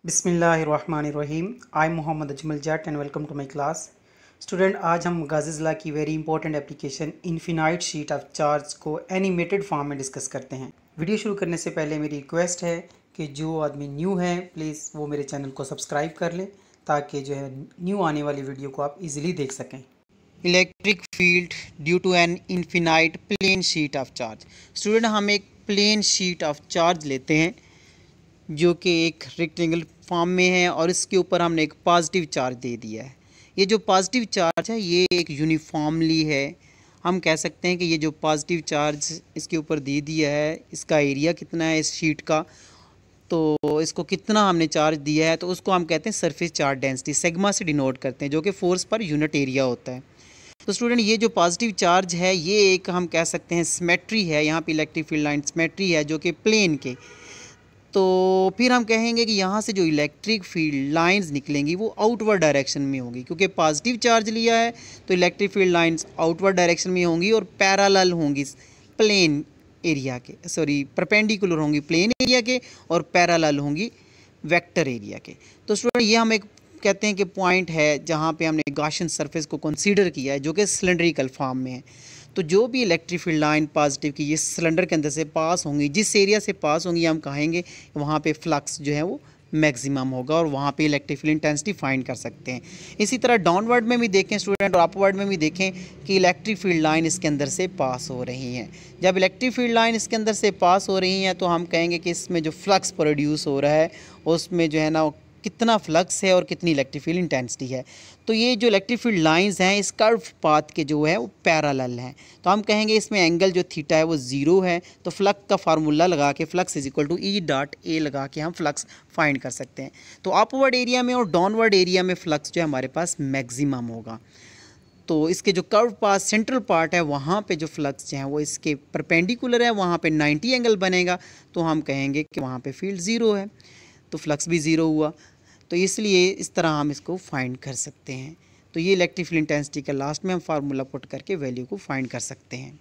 बिस्मिल्लाहिर्रहमानिर्रहीम। I am Mohammad Ajmal Jat and welcome to my class. Student, आज हम गाज़िज़ला की very important application infinite sheet of charge को animated form में डिस्कस करते हैं। वीडियो शुरू करने से पहले मेरी रिक्वेस्ट है कि जो आदमी न्यू है प्लीज़ वो मेरे चैनल को सब्सक्राइब कर लें ताकि जो है न्यू आने वाली वीडियो को आप इजीली देख सकें। Electric field due to an infinite plane sheet of charge. Student, हम एक प्लेन शीट ऑफ चार्ज लेते हैं जो कि एक रेक्टेंगल फॉर्म में है और इसके ऊपर हमने एक पॉजिटिव चार्ज दे दिया है। ये जो पॉजिटिव चार्ज है ये एक यूनिफॉर्मली है। हम कह सकते हैं कि ये जो पॉजिटिव चार्ज इसके ऊपर दे दिया है, इसका एरिया कितना है इस शीट का, तो इसको कितना हमने चार्ज दिया है तो उसको हम कहते हैं सरफेस चार्ज डेंसिटी, सिग्मा से डिनोट करते हैं, जो कि फोर्स पर यूनिट एरिया होता है। तो स्टूडेंट, ये जो पॉजिटिव चार्ज है ये एक हम कह सकते हैं सिमेट्री है। यहाँ पे इलेक्ट्रिक फील्ड लाइन सिमेट्री है जो कि प्लेन के। तो फिर हम कहेंगे कि यहाँ से जो इलेक्ट्रिक फील्ड लाइंस निकलेंगी वो आउटवर्ड डायरेक्शन में होंगी, क्योंकि पॉजिटिव चार्ज लिया है तो electric field lines outward direction में होंगी और पैरेलल होंगी प्लेन एरिया के, परपेंडिकुलर होंगी प्लेन एरिया के और पैरेलल होंगी वेक्टर एरिया के। तो स्टूडेंट, ये हम एक कहते हैं कि पॉइंट है जहाँ पे हमने गॉसियन सरफेस को कंसीडर किया है जो कि सिलेंड्रिकल फॉर्म में है। तो जो भी इलेक्ट्रिक फील्ड लाइन पॉजिटिव की ये सिलेंडर के अंदर से पास होंगी, जिस एरिया से पास होंगी हम कहेंगे वहाँ पे फ्लक्स जो है वो मैक्सिमम होगा और वहाँ पे इलेक्ट्रिक फील्ड इंटेंसिटी फाइंड कर सकते हैं। इसी तरह डाउनवर्ड में भी देखें स्टूडेंट और अपवर्ड में भी देखें कि इलेक्ट्रिक फील्ड लाइन इसके अंदर से पास हो रही हैं। जब इलेक्ट्रिक फील्ड लाइन इसके अंदर से पास हो रही हैं तो हम कहेंगे कि इसमें जो फ्लक्स प्रोड्यूस हो रहा है उसमें जो है ना कितना फ्लक्स है और कितनी इलेक्ट्रिक फील्ड इंटेंसिटी है। तो ये जो इलेक्ट्रिक फील्ड लाइंस हैं इस कर्व पाथ के जो है वो पैरेलल हैं, तो हम कहेंगे इसमें एंगल जो थीटा है वो 0 है। तो फ्लक्स का फार्मूला लगा के flux is equal to E dot A लगा के हम फ्लक्स फाइंड कर सकते हैं। तो अपवर्ड एरिया में और डाउनवर्ड एरिया में फ्लक्स जो है हमारे पास मैक्सिमम होगा। तो इसके जो कर्व पाथ सेंट्रल पार्ट है वहाँ पे जो फ्लक्स जो है वो इसके परपेंडिकुलर है, वहाँ पे 90 एंगल बनेगा, तो हम कहेंगे कि वहाँ पे फील्ड 0 है, तो फ्लक्स भी 0 हुआ। तो इसलिए इस तरह हम इसको फाइंड कर सकते हैं। तो ये इलेक्ट्रिक फील्ड इंटेंसिटी का लास्ट में हम फार्मूला पुट करके वैल्यू को फाइंड कर सकते हैं।